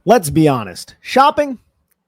Let's be honest. Shopping,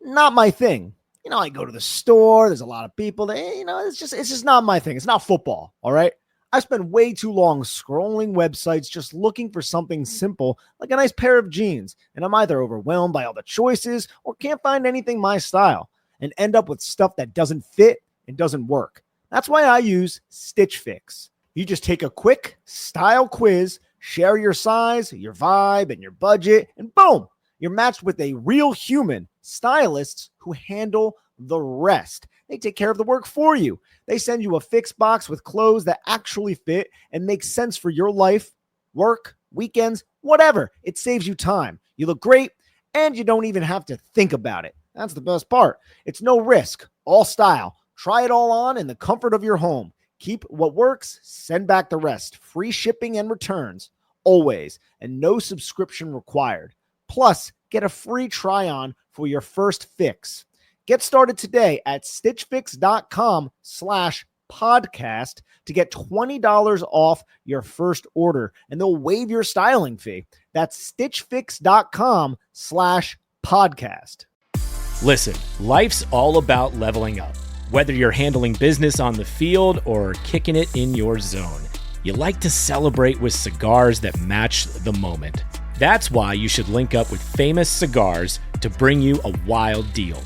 not my thing. I go to the store. There's a lot of people there. It's just not my thing. It's not football. All right. I spend way too long scrolling websites just looking for something simple like a nice pair of jeans. And I'm either overwhelmed by all the choices or can't find anything my style and end up with stuff that doesn't fit and doesn't work. That's why I use Stitch Fix. You just take a quick style quiz, share your size, your vibe, and your budget, and boom, you're matched with a real human stylists who handle the rest. They take care of the work for you. They send you a fix box with clothes that actually fit and make sense for your life, work, weekends, whatever. It saves you time. You look great, and you don't even have to think about it. That's the best part. It's no risk, all style. Try it all on in the comfort of your home. Keep what works, send back the rest. Free shipping and returns, always, and no subscription required. Plus, get a free try-on for your first fix. Get started today at stitchfix.com/podcast to get $20 off your first order, and they'll waive your styling fee. That's stitchfix.com/podcast. Listen, life's all about leveling up. Whether you're handling business on the field or kicking it in your zone, you like to celebrate with cigars that match the moment. That's why you should link up with Famous Cigars to bring you a wild deal.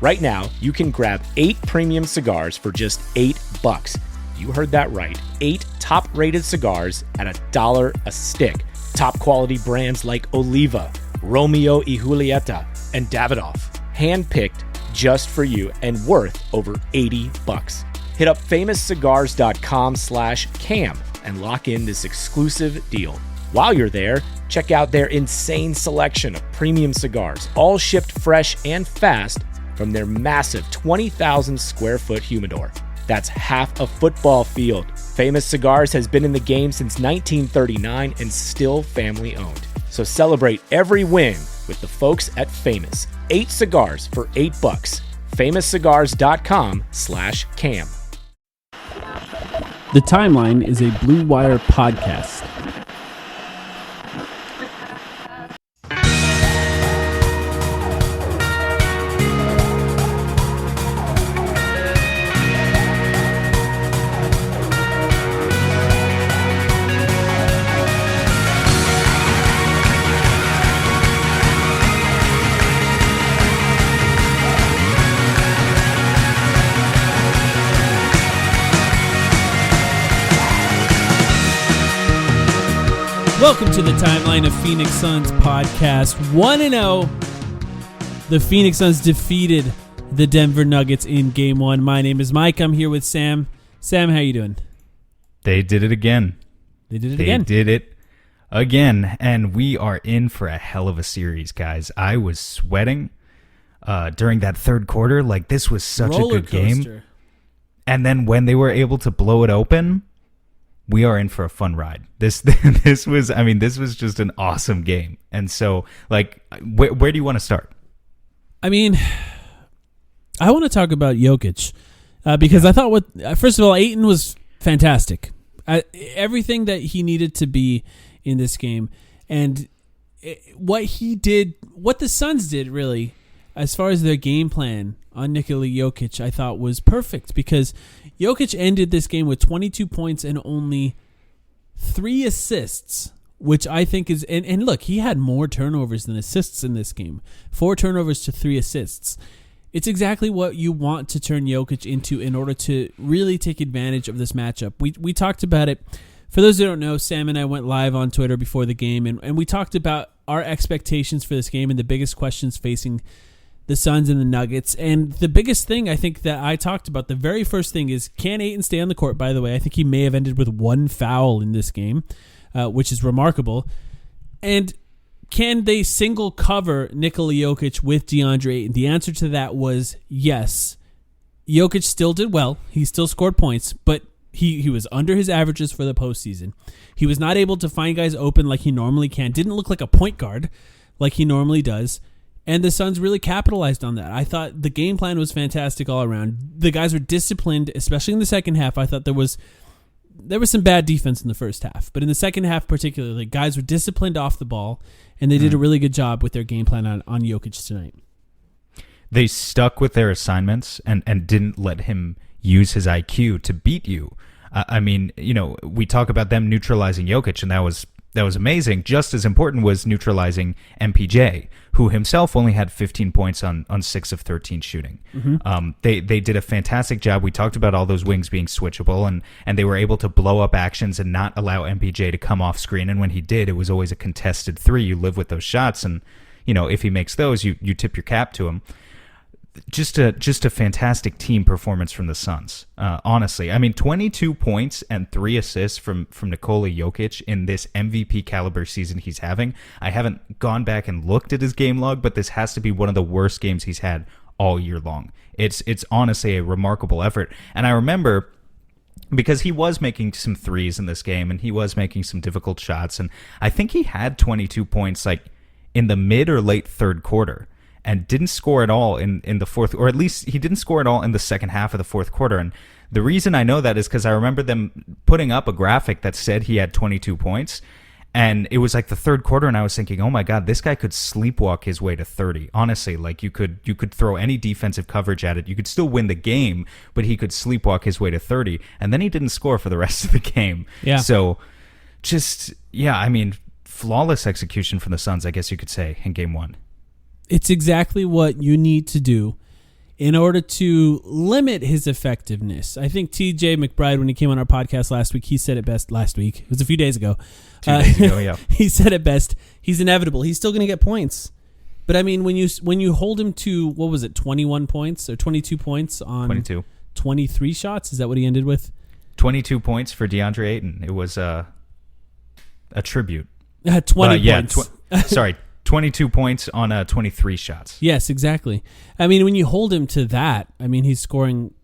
Right now, you can grab 8 premium cigars for just $8. You heard that right. 8 top-rated cigars at $1 a stick. Top quality brands like Oliva, Romeo y Julieta, and Davidoff. Handpicked just for you and worth over $80. Hit up famouscigars.com/cam and lock in this exclusive deal. While you're there, check out their insane selection of premium cigars, all shipped fresh and fast from their massive 20,000 square foot humidor. That's half a football field. Famous Cigars has been in the game since 1939 and still family owned. So celebrate every win with the folks at Famous. 8 cigars for $8. famouscigars.com/cam. The Timeline is a Blue Wire podcast. Welcome to the Timeline of Phoenix Suns podcast. 1-0. The Phoenix Suns defeated the Denver Nuggets in Game 1. My name is Mike. I'm here with Sam. Sam, how you doing? They did it again. They did it again. And we are in for a hell of a series, guys. I was sweating during that third quarter. Like, this was such a good game. And then when they were able to blow it open, we are in for a fun ride. This was just an awesome game. And so, like, where do you want to start? I mean, I want to talk about Jokic because I thought first of all, Ayton was fantastic. Everything that he needed to be in this game, and what the Suns did really, as far as their game plan on Nikola Jokic, I thought was perfect because Jokic ended this game with 22 points and only 3 assists, which I think is... And look, he had more turnovers than assists in this game. 4 turnovers to 3 assists. It's exactly what you want to turn Jokic into in order to really take advantage of this matchup. We talked about it. For those who don't know, Sam and I went live on Twitter before the game, and we talked about our expectations for this game and the biggest questions facing the Suns and the Nuggets. And the biggest thing I think that I talked about, the very first thing is, can Ayton stay on the court? By the way, I think he may have ended with 1 foul in this game, which is remarkable. And can they single cover Nikola Jokic with DeAndre Ayton? The answer to that was yes. Jokic still did well. He still scored points, but he was under his averages for the postseason. He was not able to find guys open like he normally can. Didn't look like a point guard like he normally does. And the Suns really capitalized on that. I thought the game plan was fantastic all around. The guys were disciplined, especially in the second half. I thought there was there was some bad defense in the first half, but in the second half particularly, guys were disciplined off the ball, and they did a really good job with their game plan on Jokic tonight. They stuck with their assignments and didn't let him use his IQ to beat you. I mean, we talk about them neutralizing Jokic, and that was amazing. Just as important was neutralizing MPJ, who himself only had 15 points on 6 of 13 shooting. Mm-hmm. They did a fantastic job. We talked about all those wings being switchable, and they were able to blow up actions and not allow MPJ to come off screen. And when he did, it was always a contested three. You live with those shots, and if he makes those, you tip your cap to him. Just a fantastic team performance from the Suns. Honestly, I mean, 22 points and 3 assists from Nikola Jokic in this MVP caliber season he's having. I haven't gone back and looked at his game log, but this has to be one of the worst games he's had all year long. It's honestly a remarkable effort. And I remember, because he was making some threes in this game and he was making some difficult shots, and I think he had 22 points like in the mid or late third quarter, and didn't score at all in the fourth, or at least he didn't score at all in the second half of the fourth quarter. And the reason I know that is because I remember them putting up a graphic that said he had 22 points, and it was like the third quarter, and I was thinking, oh my God, this guy could sleepwalk his way to 30. Honestly, like you could throw any defensive coverage at it. You could still win the game, but he could sleepwalk his way to 30. And then he didn't score for the rest of the game. Yeah. So I mean, flawless execution from the Suns, I guess you could say, in game one. It's exactly what you need to do in order to limit his effectiveness. I think TJ McBride, when he came on our podcast last week, he said it best last week. It was a few days ago. 2 days ago, yeah. He said it best. He's inevitable. He's still going to get points. But I mean, when you hold him to, what was it, 21 points or 22 points on 23 shots? Is that what he ended with? 22 points for DeAndre Ayton. It was a tribute. 20 points. Sorry. 22 points on 23 shots. Yes, exactly. I mean, when you hold him to that, I mean, he's scoring.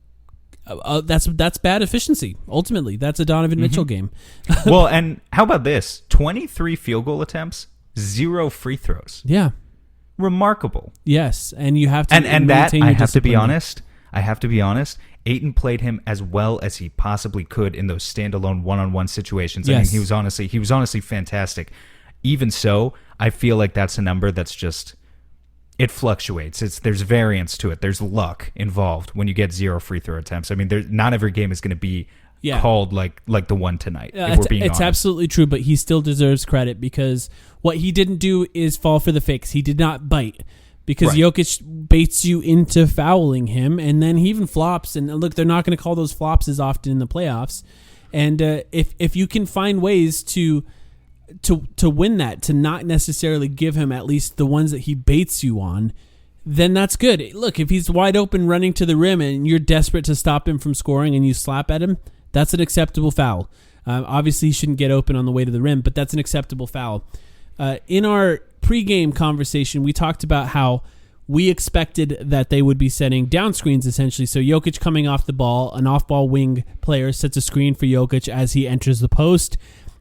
That's bad efficiency. Ultimately, that's a Donovan Mitchell game. Well, and how about this? 23 field goal attempts, 0 free throws. Yeah, remarkable. Yes, and you have to and that I have to be honest. Ayton played him as well as he possibly could in those standalone one-on-one situations. Yes. I mean, he was honestly fantastic. Even so, I feel like that's a number that's just, it fluctuates. There's variance to it. There's luck involved when you get 0 free throw attempts. I mean, not every game is going to be called like the one tonight. If we're being honest. It's absolutely true, but he still deserves credit because what he didn't do is fall for the fakes. He did not bite because Jokic baits you into fouling him, and then he even flops. And look, they're not going to call those flops as often in the playoffs. And if you can find ways to win that, to not necessarily give him at least the ones that he baits you on, then that's good. Look, if he's wide open running to the rim and you're desperate to stop him from scoring and you slap at him, that's an acceptable foul. Obviously, he shouldn't get open on the way to the rim, but that's an acceptable foul. In our pregame conversation, we talked about how we expected that they would be setting down screens, essentially. So Jokic coming off the ball, an off-ball wing player sets a screen for Jokic as he enters the post.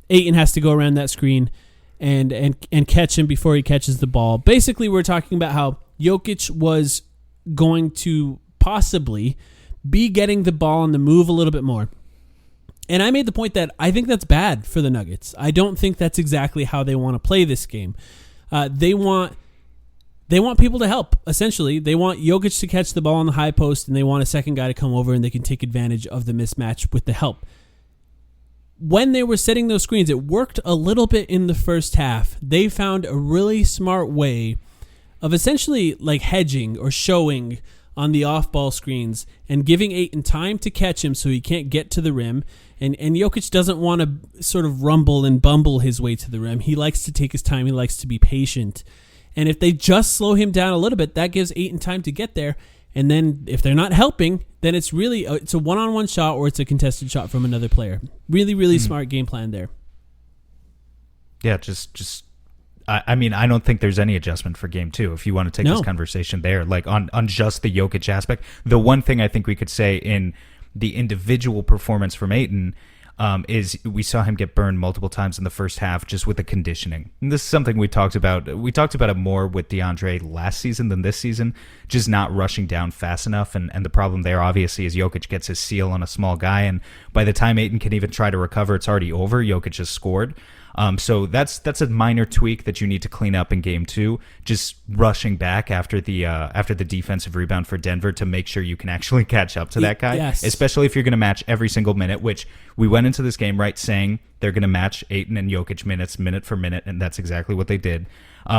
Ayton has to go around that screen and catch him before he catches the ball. Basically, we're talking about how Jokic was going to possibly be getting the ball on the move a little bit more. And I made the point that I think that's bad for the Nuggets. I don't think that's exactly how they want to play this game. They want people to help, essentially. They want Jokic to catch the ball on the high post, and they want a second guy to come over and they can take advantage of the mismatch with the help. When they were setting those screens, it worked a little bit in the first half. They found a really smart way of essentially like hedging or showing on the off-ball screens and giving Ayton time to catch him so he can't get to the rim. And Jokic doesn't want to sort of rumble and bumble his way to the rim. He likes to take his time. He likes to be patient. And if they just slow him down a little bit, that gives Ayton time to get there. And then if they're not helping, then it's a one-on-one shot or it's a contested shot from another player. Really, really smart game plan there. Yeah, I mean, I don't think there's any adjustment for game two. If you want to take this conversation there, like on just the Jokic aspect, the one thing I think we could say in the individual performance from Ayton, is we saw him get burned multiple times in the first half just with the conditioning. And this is something we talked about. We talked about it more with DeAndre last season than this season, just not rushing down fast enough. And the problem there, obviously, is Jokic gets his seal on a small guy, and by the time Ayton can even try to recover, it's already over. Jokic has scored. So that's a minor tweak that you need to clean up in game 2. Just rushing back after the defensive rebound for Denver to make sure you can actually catch up to that guy. Yes. Especially if you're going to match every single minute, which we went into this game right saying they're going to match Ayton and Jokic minutes, minute for minute, and that's exactly what they did.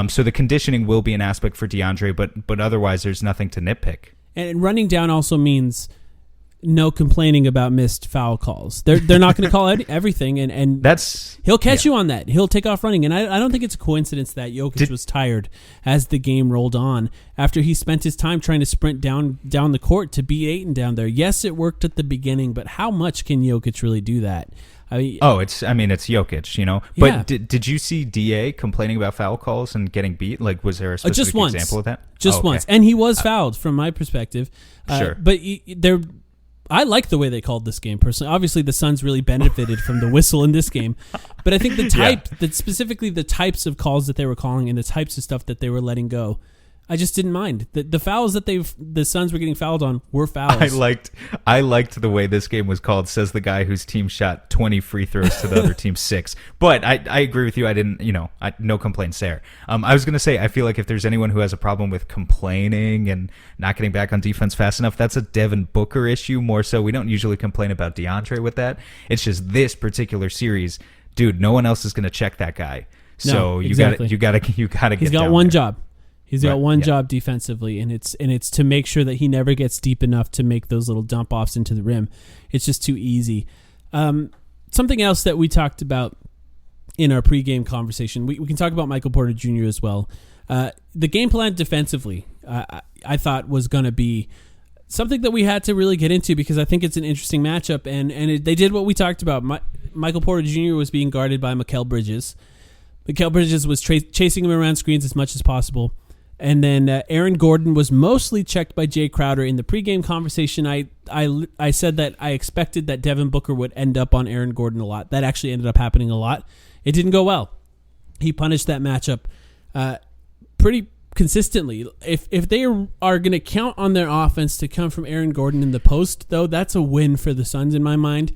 So the conditioning will be an aspect for DeAndre, but otherwise there's nothing to nitpick. And running down also means no complaining about missed foul calls. They're not going to call everything, and he'll catch you on that. He'll take off running, and I don't think it's a coincidence that Jokic was tired as the game rolled on after he spent his time trying to sprint down the court to beat Ayton down there. Yes, it worked at the beginning, but how much can Jokic really do that? It's Jokic, you know. But did you see DA complaining about foul calls and getting beat? Like, was there a specific example of that? Just once, and he was fouled from my perspective. Sure, but I like the way they called this game personally. Obviously, the Suns really benefited from the whistle in this game, but I think specifically the types of calls that they were calling and the types of stuff that they were letting go, I just didn't mind. The fouls that the Suns were getting fouled on were fouls. I liked the way this game was called, says the guy whose team shot 20 free throws to the other team's 6. But I agree with you. I didn't, no complaints there. I was going to say, I feel like if there's anyone who has a problem with complaining and not getting back on defense fast enough, that's a Devin Booker issue more so. We don't usually complain about DeAndre with that. It's just this particular series, dude, no one else is going to check that guy. So you got to get He's got one job. He's got one job defensively, and it's to make sure that he never gets deep enough to make those little dump offs into the rim. It's just too easy. Something else that we talked about in our pregame conversation, we can talk about Michael Porter Jr. as well. The game plan defensively, I thought was going to be something that we had to really get into because I think it's an interesting matchup, and they did what we talked about. Michael Porter Jr. was being guarded by Mikal Bridges. Mikal Bridges was chasing him around screens as much as possible. And then Aaron Gordon was mostly checked by Jay Crowder. In the pregame conversation, I said that I expected that Devin Booker would end up on Aaron Gordon a lot. That actually ended up happening a lot. It didn't go well. He punished that matchup pretty consistently. If they are going to count on their offense to come from Aaron Gordon in the post, though, that's a win for the Suns in my mind.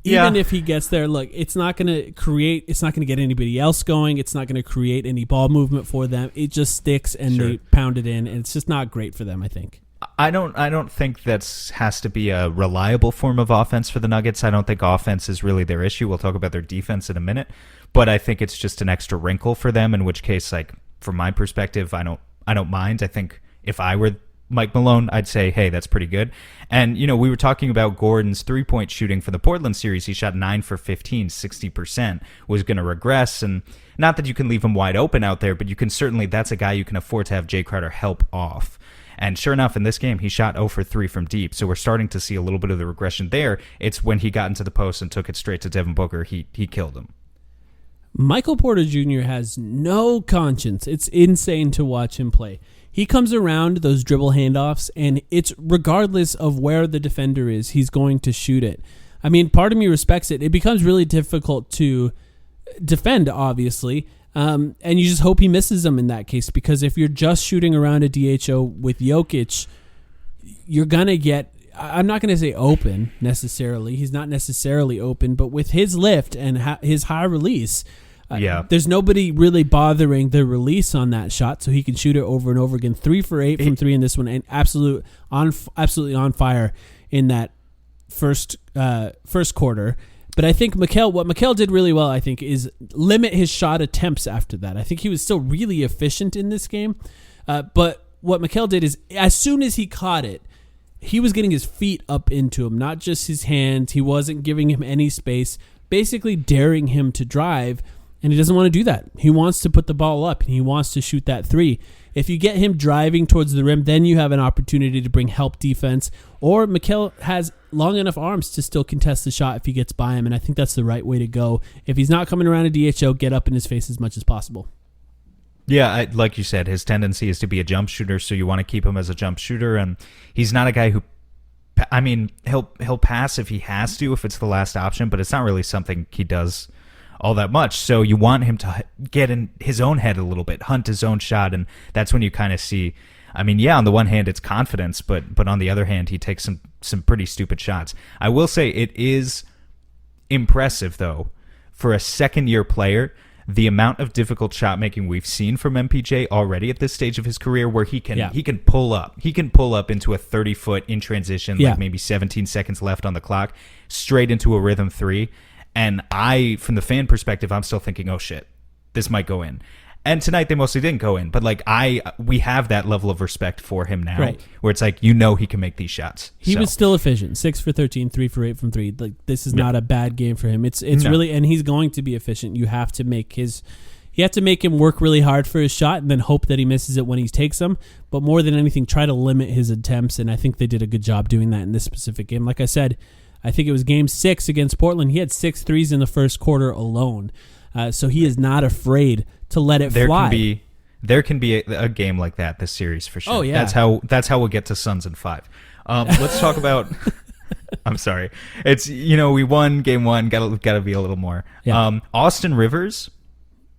Even if he gets there, look, it's not going to get anybody else going. It's not going to create any ball movement for them. It just sticks and they pound it in, and it's just not great for them, I think. I don't think that has to be a reliable form of offense for the Nuggets. I don't think offense is really their issue. We'll talk about their defense in a minute, but I think it's just an extra wrinkle for them, in which case, like, from my perspective, I don't mind. I think if I were Mike Malone, I'd say, hey, that's pretty good. And, we were talking about Gordon's three-point shooting for the Portland series. He shot 9 for 15, 60%, was going to regress. And not that you can leave him wide open out there, but you can certainly, that's a guy you can afford to have Jay Crowder help off. And sure enough, in this game, he shot 0 for 3 from deep. So we're starting to see a little bit of the regression there. It's when he got into the post and took it straight to Devin Booker, he killed him. Michael Porter Jr. has no conscience. It's insane to watch him play. He comes around those dribble handoffs, and it's regardless of where the defender is, he's going to shoot it. I mean, part of me respects it. It becomes really difficult to defend, obviously, and you just hope he misses them in that case, because if you're just shooting around a DHO with Jokic, you're going to get, I'm not going to say open necessarily. He's not necessarily open, but with his lift and his high release, there's nobody really bothering the release on that shot, so he can shoot it over and over again. 3 for 8 from 3 in this one, and absolutely on fire in that first quarter. But I think what Mikal did really well, I think, is limit his shot attempts after that. I think he was still really efficient in this game. But what Mikal did is, as soon as he caught it, he was getting his feet up into him, not just his hands. He wasn't giving him any space, basically daring him to drive. And he doesn't want to do that. He wants to put the ball up, and he wants to shoot that 3. If you get him driving towards the rim, then you have an opportunity to bring help defense. Or Mikal has long enough arms to still contest the shot if he gets by him, and I think that's the right way to go. If he's not coming around a DHO, get up in his face as much as possible. Yeah, like you said, his tendency is to be a jump shooter, so you want to keep him as a jump shooter, and he's not a guy who I mean, he'll pass if he has to, if it's the last option, but it's not really something he does all that much. So you want him to get in his own head a little bit, hunt his own shot, and that's when you kind of see. I mean, yeah, on the one hand, it's confidence, but on the other hand, he takes some pretty stupid shots. I will say it is impressive, though, for a second-year player, the amount of difficult shot making we've seen from MPJ already at this stage of his career, where he can pull up into a 30-foot in transition, like maybe 17 seconds left on the clock, straight into a rhythm three. And from the fan perspective, I'm still thinking, oh shit, this might go in. And tonight they mostly didn't go in, but like we have that level of respect for him now, right, where it's like, he can make these shots. He was still efficient, 6 for 13, 3 for 8 from 3. Like, this is not a bad game for him. It's really, and he's going to be efficient. You have to make him work really hard for his shot, and then hope that he misses it when he takes them. But more than anything, try to limit his attempts, and I think they did a good job doing that in this specific game. Like I said, I think it was game 6 against Portland. He had 6 threes in the first quarter alone. So he is not afraid to let it fly. There can be a game like that this series for sure. Oh yeah, that's how we'll get to Suns in 5. Let's talk about. I'm sorry. It's we won game 1. Got to be a little more. Yeah. Austin Rivers.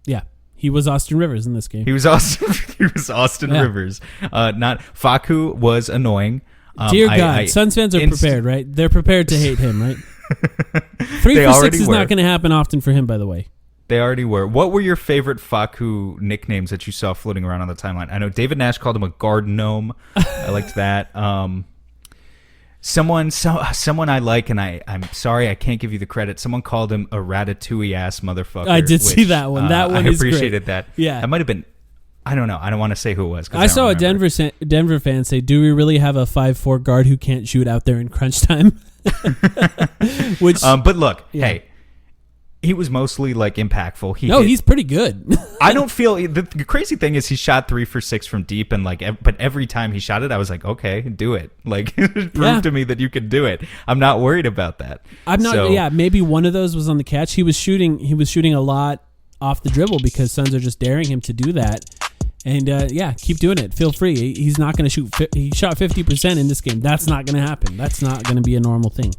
Yeah, he was Austin Rivers in this game. He was Austin Rivers. Not Facu was annoying. Dear God, Suns fans are prepared, right? They're prepared to hate him, right? 3 for 6 is not going to happen often for him, by the way. They already were. What were your favorite Facu nicknames that you saw floating around on the timeline? I know David Nash called him a garden gnome. I liked that. Someone I like, and I'm sorry I can't give you the credit. Someone called him a ratatouille-ass motherfucker. I did see that one. That one I is appreciated great. that. Yeah. It might have been, I don't know. I don't want to say who it was. I saw a Denver fan say, do we really have a 5'4" guard who can't shoot out there in crunch time? Which, but look, hey, he was mostly like impactful. He's pretty good. I don't feel the crazy thing is he shot 3 for 6 from deep, and but every time he shot it, I was like, okay, do it. Like, prove to me that you can do it. I'm not worried about that. I'm not. So, maybe one of those was on the catch. He was shooting a lot off the dribble because Suns are just daring him to do that. And keep doing it. Feel free. He's not going to shoot. He shot 50% in this game. That's not going to happen. That's not going to be a normal thing.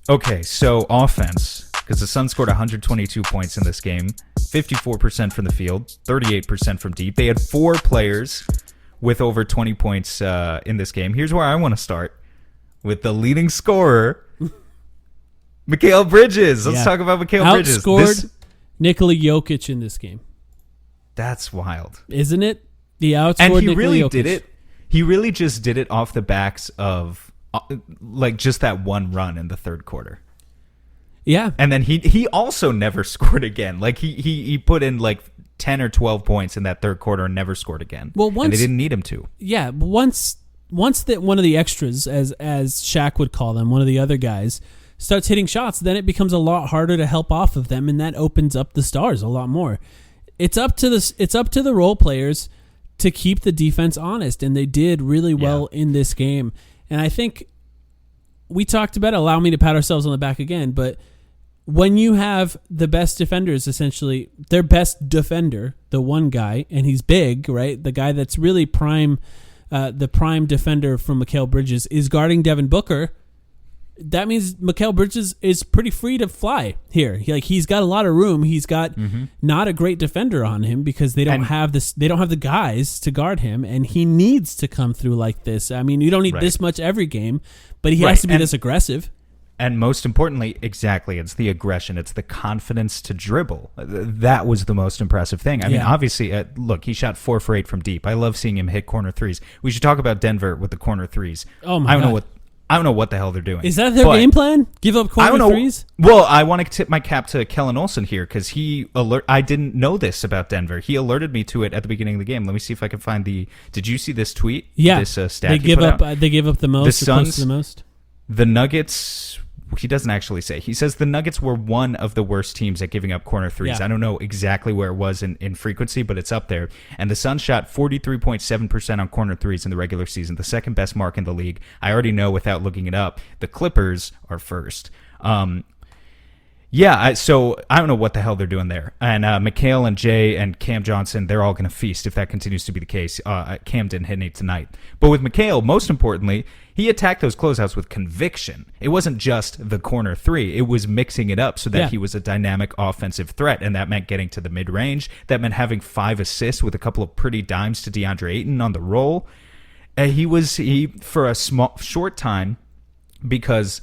Okay, so offense, because the Suns scored 122 points in this game, 54% from the field, 38% from deep. They had 4 players with over 20 points in this game. Here's where I want to start, with the leading scorer, Mikal Bridges. Let's talk about Mikal Bridges. Outscored Nikola Jokic in this game. That's wild. Isn't it? He outscored and he Nikola really Jokic. did it. He really just did it off the backs of like just that one run in the third quarter. Yeah. And then he also never scored again. Like he put in like 10 or 12 points in that third quarter and never scored again. Well, once and they didn't need him to. Yeah, once that one of the extras, as Shaq would call them, one of the other guys, starts hitting shots, then it becomes a lot harder to help off of them, and that opens up the stars a lot more. It's up to the role players to keep the defense honest, and they did really well in this game. And I think we talked about it, allow me to pat ourselves on the back again, but when you have the best defenders, essentially their best defender, the one guy, and he's big, right? The guy that's really prime, the prime defender from Mikal Bridges is guarding Devin Booker. That means Mikal Bridges is pretty free to fly here. He's got a lot of room. He's got not a great defender on him because they don't have this. They don't have the guys to guard him, and he needs to come through like this. I mean, you don't need this much every game, but he has to be this aggressive. And most importantly, exactly, it's the aggression. It's the confidence to dribble. That was the most impressive thing. I mean, obviously, look, he shot 4 for 8 from deep. I love seeing him hit corner threes. We should talk about Denver with the corner threes. Oh my God. I don't know what the hell they're doing. Is that their game plan? Give up corner threes? Well, I want to tip my cap to Kellen Olson here because I didn't know this about Denver. He alerted me to it at the beginning of the game. Let me see if I can find the. Did you see this tweet? Yeah. This stat they give up. They give up the most. The Suns, close to the most. The Nuggets. He doesn't actually say. He says the Nuggets were one of the worst teams at giving up corner threes. Yeah. I don't know exactly where it was in frequency, but it's up there. And the Suns shot 43.7% on corner threes in the regular season, the second best mark in the league. I already know without looking it up. The Clippers are first. Yeah, so I don't know what the hell they're doing there. And Mikal and Jay and Cam Johnson, they're all going to feast if that continues to be the case. Cam didn't hit any tonight. But with Mikal, most importantly, he attacked those closeouts with conviction. It wasn't just the corner three. It was mixing it up so that he was a dynamic offensive threat, and that meant getting to the mid-range. That meant having 5 assists with a couple of pretty dimes to DeAndre Ayton on the roll. He for a short time, because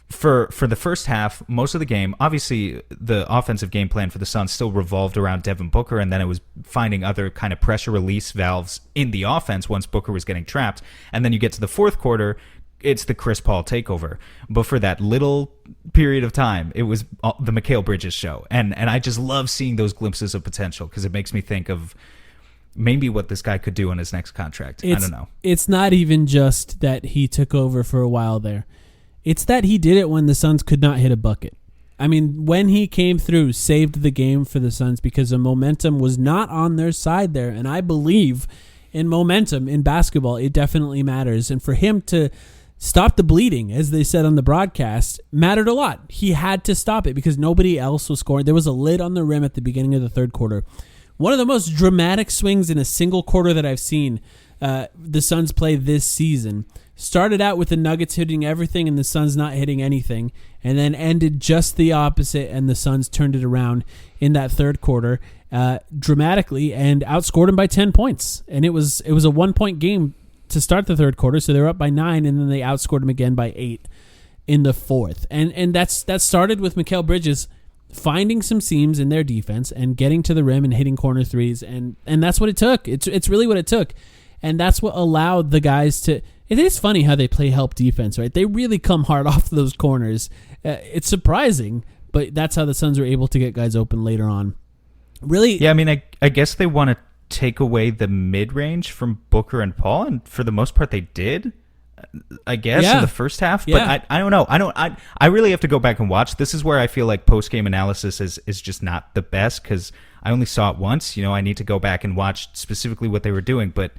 for the first half, most of the game, obviously the offensive game plan for the Suns still revolved around Devin Booker, and then it was finding other kind of pressure release valves in the offense once Booker was getting trapped. And then you get to the fourth quarter, it's the Chris Paul takeover. But for that little period of time, it was the Mikal Bridges show. And I just love seeing those glimpses of potential, because it makes me think of maybe what this guy could do on his next contract. I don't know. It's not even just that he took over for a while there. It's that he did it when the Suns could not hit a bucket. I mean, when he came through, saved the game for the Suns because the momentum was not on their side there. And I believe in momentum in basketball, it definitely matters. And for him to stop the bleeding, as they said on the broadcast, mattered a lot. He had to stop it because nobody else was scoring. There was a lid on the rim at the beginning of the third quarter. One of the most dramatic swings in a single quarter that I've seen the Suns play this season. Started out with the Nuggets hitting everything and the Suns not hitting anything, and then ended just the opposite, and the Suns turned it around in that third quarter dramatically and outscored them by 10 points. And it was a 1-point game to start the third quarter, so they were up by 9, and then they outscored them again by 8 in the fourth. And that started with Mikal Bridges finding some seams in their defense and getting to the rim and hitting corner threes, and that's what it took. It's really what it took, and that's what allowed the guys to. It is funny how they play help defense, right? They really come hard off those corners. It's surprising, but that's how the Suns were able to get guys open later on. Really? Yeah, I mean, I guess they want to take away the mid-range from Booker and Paul, and for the most part they did, I guess, in the first half. But I don't know. I really have to go back and watch. This is where I feel like post-game analysis is just not the best, because I only saw it once. I need to go back and watch specifically what they were doing, but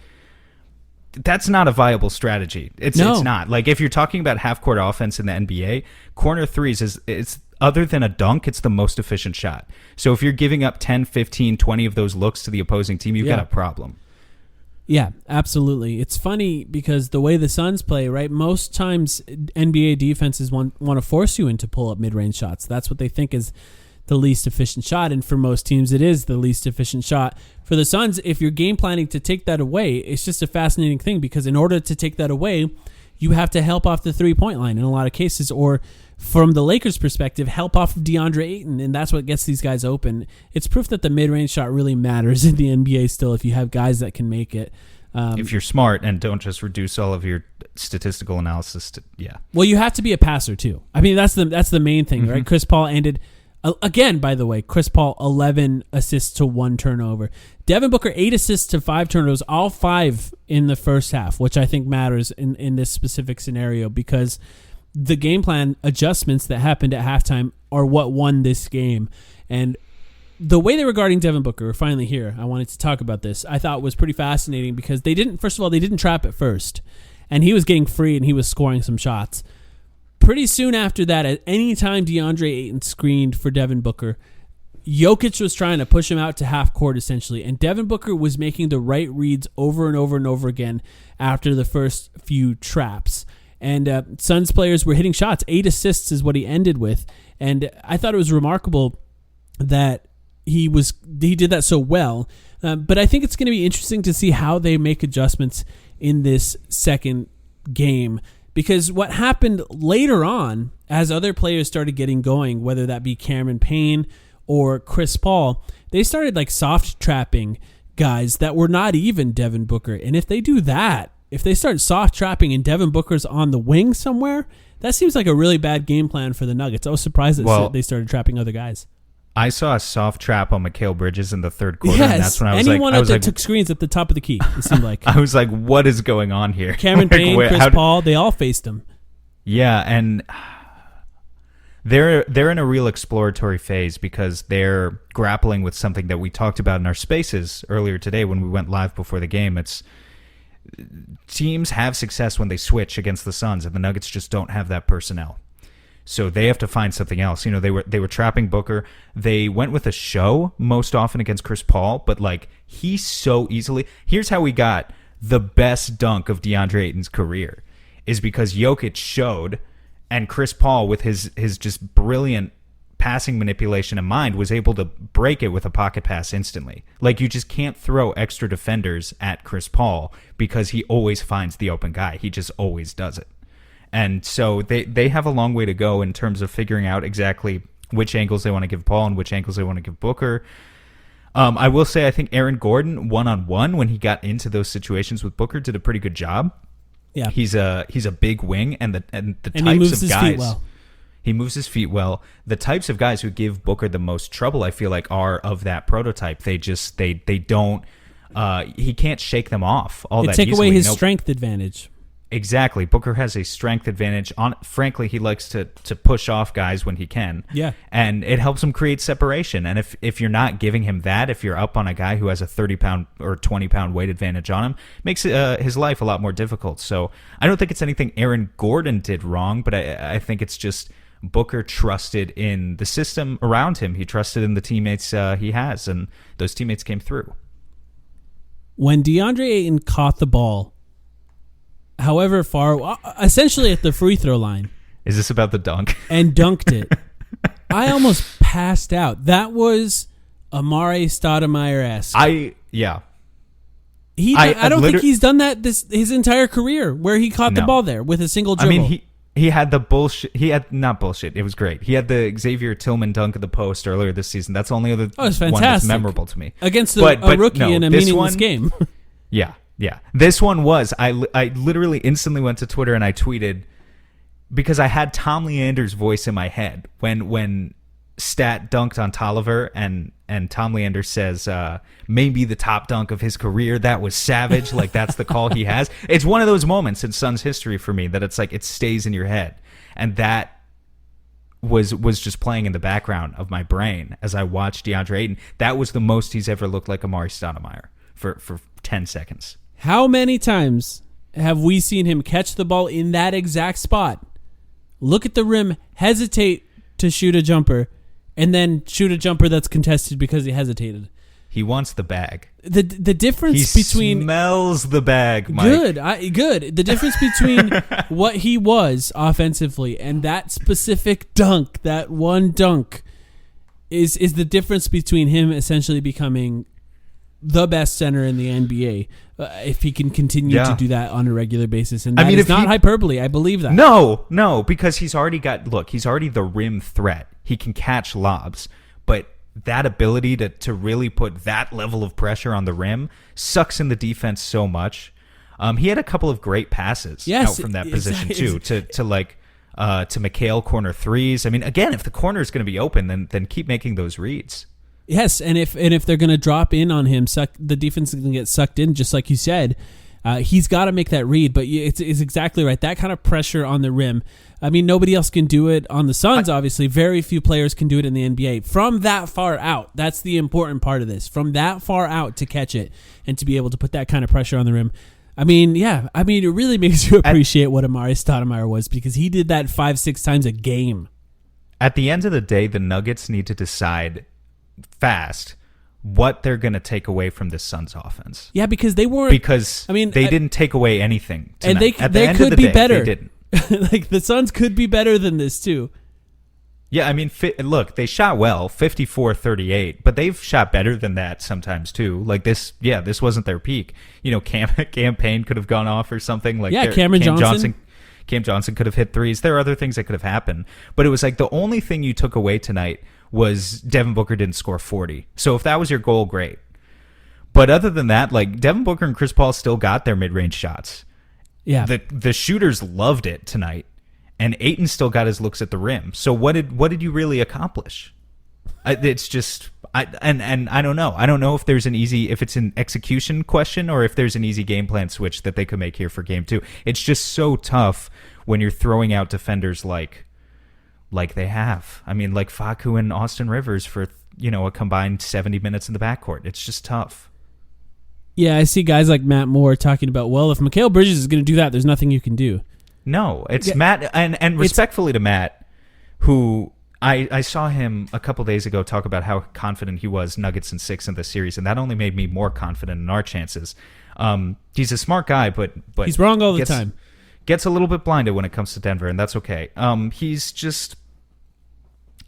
that's not a viable strategy. It's not. Like, if you're talking about half-court offense in the NBA, corner threes it's other than a dunk, it's the most efficient shot. So if you're giving up 10, 15, 20 of those looks to the opposing team, you've got a problem. Yeah, absolutely. It's funny because the way the Suns play, right, most times NBA defenses want to force you into pull-up mid-range shots. That's what they think is the least efficient shot, and for most teams it is the least efficient shot. For the Suns, if you're game planning to take that away, it's just a fascinating thing, because in order to take that away, you have to help off the three-point line in a lot of cases, or from the Lakers' perspective, help off of DeAndre Ayton, and that's what gets these guys open. It's proof that the mid-range shot really matters in the NBA still if you have guys that can make it. If you're smart and don't just reduce all of your statistical analysis to, Well, you have to be a passer too. I mean, that's the main thing, right? Chris Paul ended, again, by the way, Chris Paul 11 assists to 1 turnover. Devin Booker 8 assists to 5 turnovers, all 5 in the first half, which I think matters in this specific scenario, because the game plan adjustments that happened at halftime are what won this game. And the way they were guarding Devin Booker, we're finally here, I wanted to talk about this, I thought was pretty fascinating, because they didn't trap at first, and he was getting free and he was scoring some shots. Pretty soon after that, at any time DeAndre Ayton screened for Devin Booker, Jokic was trying to push him out to half court essentially, and Devin Booker was making the right reads over and over and over again after the first few traps. And Suns players were hitting shots. 8 assists is what he ended with, and I thought it was remarkable that he did that so well. But I think it's going to be interesting to see how they make adjustments in this second game, because what happened later on, as other players started getting going, whether that be Cameron Payne or Chris Paul, they started like soft trapping guys that were not even Devin Booker. And if they do that, if they start soft trapping and Devin Booker's on the wing somewhere, that seems like a really bad game plan for the Nuggets. I was surprised that they started trapping other guys. I saw a soft trap on Mikal Bridges in the third quarter, yes, and that's when I was anyone like... that took screens at the top of the key, it seemed like. I was like, what is going on here? Cameron Payne, Chris Paul, they all faced him. Yeah, and they're in a real exploratory phase, because they're grappling with something that we talked about in our spaces earlier today when we went live before the game. It's teams have success when they switch against the Suns, and the Nuggets just don't have that personnel. So they have to find something else. They were trapping Booker. They went with a show most often against Chris Paul, but like he so easily. Here's how we got the best dunk of DeAndre Ayton's career is because Jokic showed, and Chris Paul with his just brilliant passing manipulation in mind was able to break it with a pocket pass instantly. Like you just can't throw extra defenders at Chris Paul because he always finds the open guy. He just always does it. And so they have a long way to go in terms of figuring out exactly which angles they want to give Paul and which angles they want to give Booker. I will say I think Aaron Gordon one-on-one when he got into those situations with Booker did a pretty good job. Yeah, he's a big wing and the types he moves of his guys. Feet well. He moves his feet well. The types of guys who give Booker the most trouble, I feel like, are of that prototype. They don't. He can't shake them off all that easily. Take away his strength advantage. Exactly. Booker has a strength advantage. Frankly, he likes to push off guys when he can. Yeah. And it helps him create separation. And if you're not giving him that, if you're up on a guy who has a 30-pound or 20-pound weight advantage on him, it makes his life a lot more difficult. So I don't think it's anything Aaron Gordon did wrong, but I think it's just Booker trusted in the system around him. He trusted in the teammates he has, and those teammates came through. When DeAndre Ayton caught the ball, however far, essentially at the free throw line. Is this about the dunk? And dunked it. I almost passed out. That was Amare Stoudemire-esque. I don't think he's done that his entire career where he caught the ball there with a single dribble. I mean, he had the bullshit. He had not bullshit. It was great. He had the Xavier Tillman dunk at the post earlier this season. That's the only other one that's memorable to me. Against a rookie in a meaningless game. Yeah. This one was. I literally instantly went to Twitter and I tweeted because I had Tom Leander's voice in my head when Stat dunked on Tolliver and Tom Leander says maybe the top dunk of his career. That was savage. Like that's the call he has. It's one of those moments in Suns history for me that it's like it stays in your head, and that was just playing in the background of my brain as I watched DeAndre Ayton. That was the most he's ever looked like Amare Stoudemire for 10 seconds. How many times have we seen him catch the ball in that exact spot, look at the rim, hesitate to shoot a jumper, and then shoot a jumper that's contested because he hesitated? He wants the bag. The difference between smells the bag, Mike. Good. The difference between what he was offensively and that specific dunk, that one dunk, is the difference between him essentially becoming the best center in the NBA if he can continue to do that on a regular basis. And that is not hyperbole. I believe that. No, because he's already the rim threat. He can catch lobs, but that ability to really put that level of pressure on the rim sucks in the defense so much. He had a couple of great passes out from that position too, to McHale corner threes. I mean, again, if the corner is going to be open, then keep making those reads. Yes, and if they're going to drop in on him, the defense is going to get sucked in, just like you said. He's got to make that read, but it's exactly right. That kind of pressure on the rim. I mean, nobody else can do it on the Suns, obviously. Very few players can do it in the NBA. From that far out, that's the important part of this. From that far out to catch it and to be able to put that kind of pressure on the rim. I mean, it really makes you appreciate what Amare Stoudemire was, because he did that 5-6 times a game. At the end of the day, the Nuggets need to decide fast what they're going to take away from this Suns offense. Yeah, because they weren't. Because they didn't take away anything tonight. And they could be better. They didn't. Like the Suns could be better than this too. Yeah, I mean, look, they shot well, 54-38, but they've shot better than that sometimes too. Like this wasn't their peak. Cam Payne could have gone off or something. Like Cam Johnson could have hit threes. There are other things that could have happened, but it was like the only thing you took away tonight was Devin Booker didn't score 40. So if that was your goal, great. But other than that, like Devin Booker and Chris Paul still got their mid-range shots. Yeah. The shooters loved it tonight, and Ayton still got his looks at the rim. So what did you really accomplish? It's just I don't know. I don't know if it's an execution question or if there's an easy game plan switch that they could make here for game 2. It's just so tough when you're throwing out defenders like they have. I mean, like Facu and Austin Rivers for, a combined 70 minutes in the backcourt. It's just tough. Yeah, I see guys like Matt Moore talking about, well, if Mikal Bridges is going to do that, there's nothing you can do. No, it's Matt, and respectfully to Matt, who I saw him a couple days ago talk about how confident he was Nuggets in 6 in the series, and that only made me more confident in our chances. He's a smart guy, but he's wrong all the time. Gets a little bit blinded when it comes to Denver, and that's okay. He's just...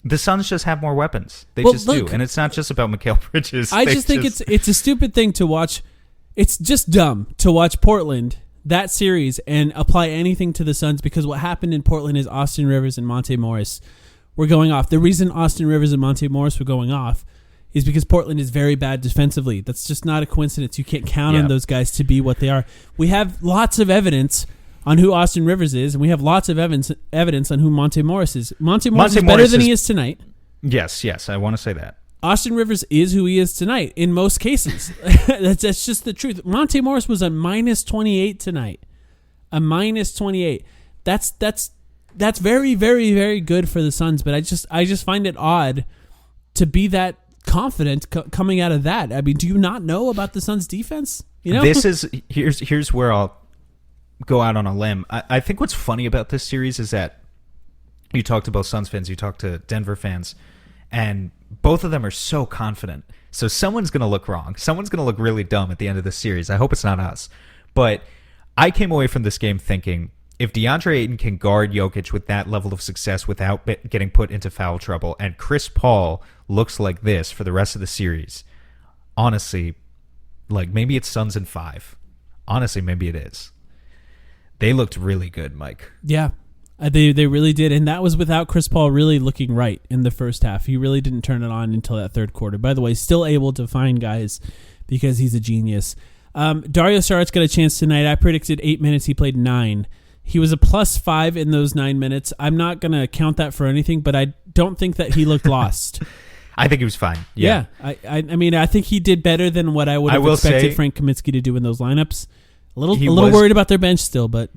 The Suns just have more weapons. They just do. And it's not just about Mikal Bridges. I just think it's a stupid thing to watch. It's just dumb to watch Portland, that series, and apply anything to the Suns, because what happened in Portland is Austin Rivers and Monte Morris were going off. The reason Austin Rivers and Monte Morris were going off is because Portland is very bad defensively. That's just not a coincidence. You can't count on those guys to be what they are. We have lots of evidence on who Austin Rivers is, and we have lots of evidence on who Monte Morris is. Monte Morris is better than he is tonight. Yes, I want to say that. Austin Rivers is who he is tonight in most cases. That's just the truth. Monte Morris was a -28 tonight. A -28. That's very, very, very good for the Suns, but I just find it odd to be that confident coming out of that. I mean, do you not know about the Suns' defense? You know, here's where I'll go out on a limb. I think what's funny about this series is that you talk to both Suns fans, you talk to Denver fans, and both of them are so confident. So someone's going to look wrong. Someone's going to look really dumb at the end of the series. I hope it's not us. But I came away from this game thinking, if DeAndre Ayton can guard Jokic with that level of success without getting put into foul trouble, and Chris Paul looks like this for the rest of the series, honestly, like maybe it's Suns in 5. Honestly, maybe it is. They looked really good, Mike. Yeah, they really did, and that was without Chris Paul really looking right in the first half. He really didn't turn it on until that third quarter. By the way, still able to find guys because he's a genius. Dario Saric's got a chance tonight. I predicted 8 minutes. He played 9. He was a +5 in those 9 minutes. I'm not going to count that for anything, but I don't think that he looked lost. I think he was fine. Yeah. I mean, I think he did better than what I would have expected Frank Kaminsky to do in those lineups. A little worried about their bench still, but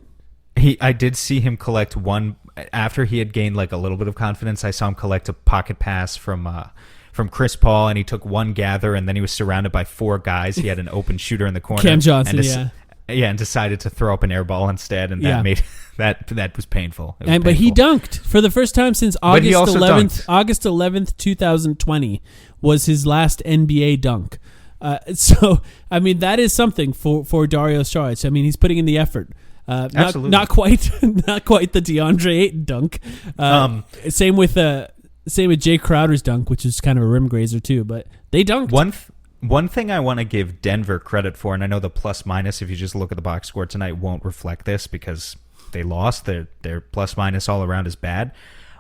I did see him collect one after he had gained like a little bit of confidence. I saw him collect a pocket pass from Chris Paul, and he took one gather, and then he was surrounded by 4 guys. He had an open shooter in the corner. Cam Johnson, and decided to throw up an air ball instead, and that made that was painful. But he dunked for the first time since August 11th, 2020 was his last NBA dunk. So I mean, that is something for Dario Saric. I mean, he's putting in the effort. Absolutely. Not quite the DeAndre Ayton dunk. Same with Jay Crowder's dunk, which is kind of a rim grazer too. But they dunked. One thing I want to give Denver credit for, and I know the plus-minus, if you just look at the box score tonight, won't reflect this because they lost. Their plus-minus all around is bad.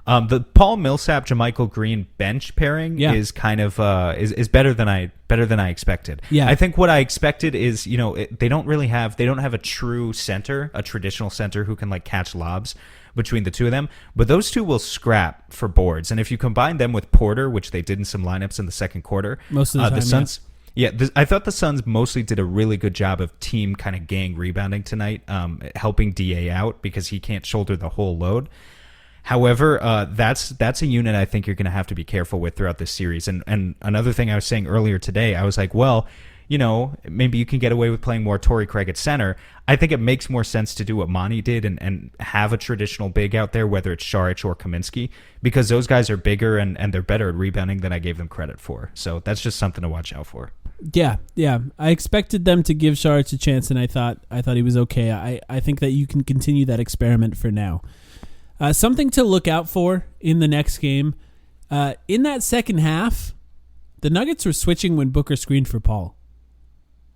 The Paul Millsap, JaMychal Green bench pairing is kind of is better than I expected. Yeah. I think what I expected is, they don't have a true center, a traditional center who can like catch lobs between the two of them, but those two will scrap for boards. And if you combine them with Porter, which they did in some lineups in the second quarter, most of the time, the Suns. I thought the Suns mostly did a really good job of team kind of gang rebounding tonight, helping DA out because he can't shoulder the whole load. However, that's a unit I think you're going to have to be careful with throughout this series. And another thing I was saying earlier today, I was like, well, maybe you can get away with playing more Torrey Craig at center. I think it makes more sense to do what Monty did and have a traditional big out there, whether it's Saric or Kaminsky, because those guys are bigger and they're better at rebounding than I gave them credit for. So that's just something to watch out for. Yeah. I expected them to give Saric a chance, and I thought he was okay. I think that you can continue that experiment for now. Something to look out for in the next game. In that second half, the Nuggets were switching when Booker screened for Paul.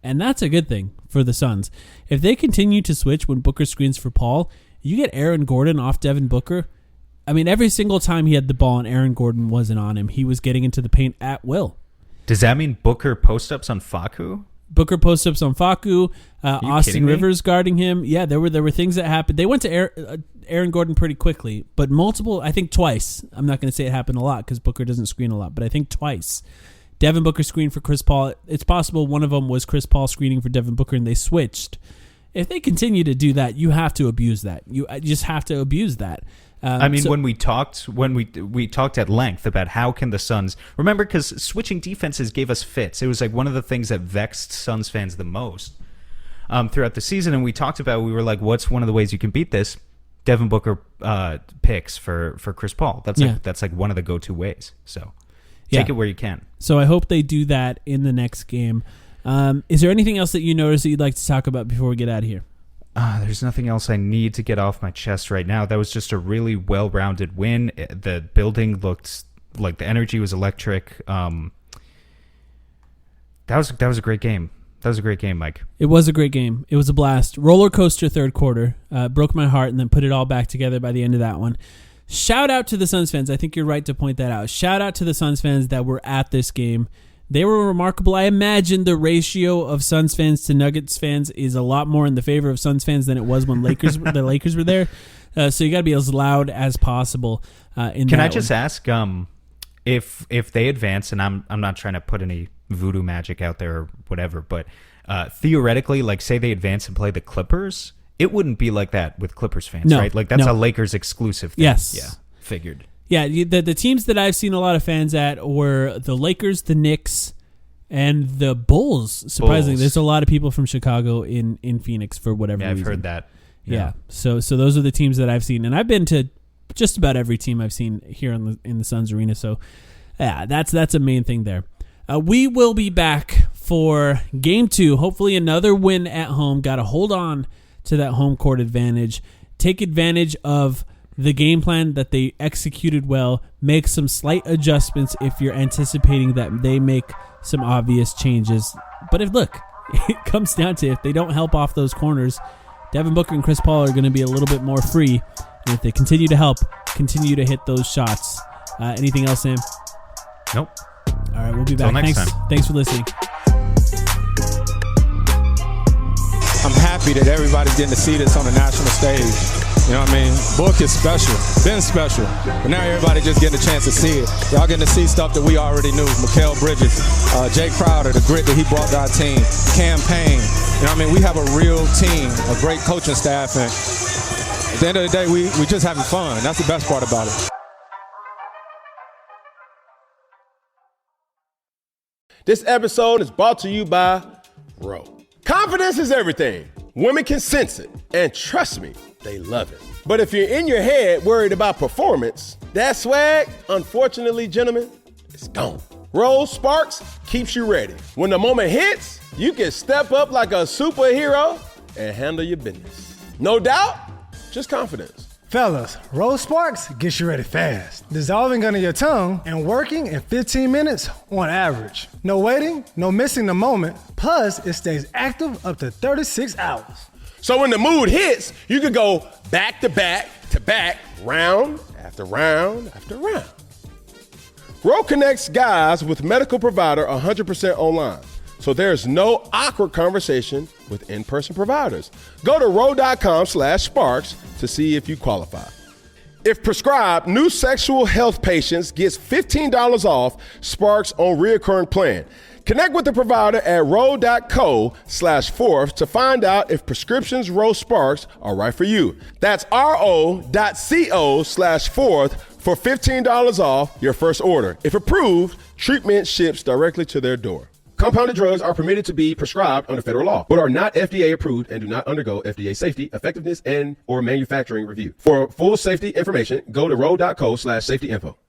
And that's a good thing for the Suns. If they continue to switch when Booker screens for Paul, you get Aaron Gordon off Devin Booker. I mean, every single time he had the ball and Aaron Gordon wasn't on him, he was getting into the paint at will. Does that mean Booker post-ups on Facu? Booker post-ups on Facu. Austin Rivers guarding him. Yeah, there were things that happened. They went to Aaron Gordon pretty quickly, but I think twice. I'm not going to say it happened a lot because Booker doesn't screen a lot, but I think twice. Devin Booker screened for Chris Paul. It's possible one of them was Chris Paul screening for Devin Booker, and they switched. If they continue to do that, you have to abuse that. You just have to abuse that. When we talked at length about how can the Suns remember, because switching defenses gave us fits. It was like one of the things that vexed Suns fans the most throughout the season. And we were like, what's one of the ways you can beat this? Devin Booker picks for Chris Paul. That's like one of the go-to ways. So take it where you can. So I hope they do that in the next game. Is there anything else that you noticed that you'd like to talk about before we get out of here? There's nothing else I need to get off my chest right now. That was just a really well-rounded win. The building looked like the energy was electric. That was a great game. That was a great game, Mike. It was a great game. It was a blast. Roller coaster third quarter. Broke my heart and then put it all back together by the end of that one. Shout out to the Suns fans. I think you're right to point that out. Shout out to the Suns fans that were at this game. They were remarkable. I imagine the ratio of Suns fans to Nuggets fans is a lot more in the favor of Suns fans than it was when the Lakers were there. So you got to be as loud as possible. Can I just ask if they advance? And I'm not trying to put any voodoo magic out there or whatever, but theoretically, like say they advance and play the Clippers, it wouldn't be like that with Clippers fans, right? Like that's a Lakers exclusive thing. Yes. Yeah. Figured. Yeah, the teams that I've seen a lot of fans at were the Lakers, the Knicks, and the Bulls. Surprisingly, there's a lot of people from Chicago in Phoenix for whatever reason. I've heard that. Yeah. So those are the teams that I've seen, and I've been to just about every team I've seen here in the Suns arena. So yeah, that's a main thing there. We will be back for Game 2. Hopefully another win at home. Got to hold on to that home court advantage. Take advantage of the game plan that they executed well. Make some slight adjustments if you're anticipating that they make some obvious changes. But it comes down to if they don't help off those corners, Devin Booker and Chris Paul are going to be a little bit more free. And if they continue to help, continue to hit those shots. Anything else, Sam? Nope. All right, we'll be back. Next time. Thanks for listening. I'm happy that everybody's getting to see this on the national stage. You know what I mean? Book is special, been special, but now everybody just getting a chance to see it. Y'all getting to see stuff that we already knew. Mikal Bridges, Jay Crowder, the grit that he brought to our team, campaign. You know what I mean? We have a real team, a great coaching staff, and at the end of the day, we just having fun. That's the best part about it. This episode is brought to you by Roe. Confidence is everything. Women can sense it. And trust me, they love it. But if you're in your head worried about performance, that swag, unfortunately, gentlemen, it's gone. Roe Sparks keeps you ready. When the moment hits, you can step up like a superhero and handle your business. No doubt, just confidence. Fellas, Roe Sparks gets you ready fast, dissolving under your tongue and working in 15 minutes on average. No waiting, no missing the moment, plus it stays active up to 36 hours. So when the mood hits, you can go back to back to back, round after round after round. Roe connects guys with medical provider 100% online. So there's no awkward conversation with in-person providers. Go to Roe.com/sparks to see if you qualify. If prescribed, new sexual health patients gets $15 off Sparks on reoccurring plan. Connect with the provider at Roe.co/fourth to find out if prescriptions Roe Sparks are right for you. That's Ro.co/fourth for $15 off your first order. If approved, treatment ships directly to their door. Compounded drugs are permitted to be prescribed under federal law, but are not FDA approved and do not undergo FDA safety, effectiveness, and or manufacturing review. For full safety information, go to Roe.co/safety info.